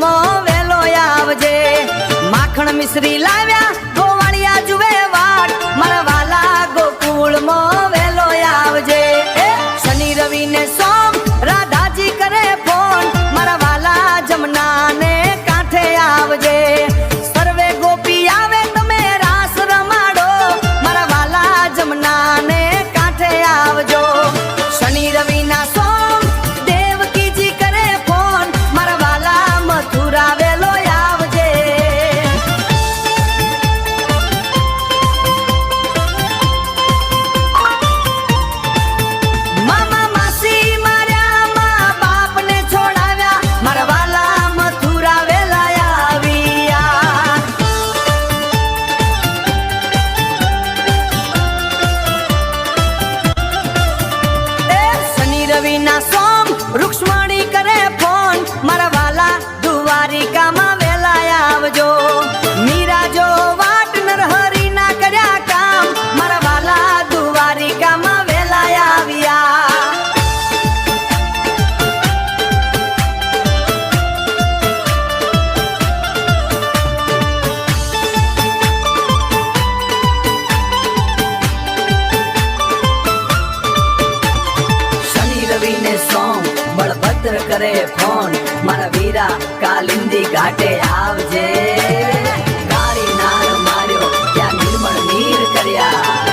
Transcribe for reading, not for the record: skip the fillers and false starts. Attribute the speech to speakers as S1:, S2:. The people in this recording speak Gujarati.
S1: માં વેલો આવજે માખણ મિશ્રી લાવ્યા ગોવાળિયા જુએ વાટ મારા વાલા ગોકુળ માં વેલો આવજે શનિ રવિ ને સોમ રાધાજી કરે ફોન મારા વાલા જમના ને કાંઠે આવજે સર્વે ગોપી આવે તમે રાસ રમાડો મારા વાલા જમના ને કાંઠે આવજો શનિ રવિ ના સોમ દેવકીજી કરે ફોન મારા વાલા મથુરા વેલો આવજે મામા માસી માર્યા મા બાપ ને છોડાવ્યા મારા વાલા મથુરા વેલા આવ્યા શનિ રવિ ના સોમ રૂક્ષ્મણી કરે ફોન મારા વાલા દ્વારિકામાં વેલા આવજો મીરા જો વાટ નરહરી ના કર્યા કામ મારા વાલા દ્વારિકામાં વેલા આવ્યા શનિ રવિ ને સોમ બળભદ્ર કરે ફોન મારા વીરા કાલિંદી ઘાટે આવજે ગાડી નાર માર્યો ત્યાં નિર્મળ નીર કર્યા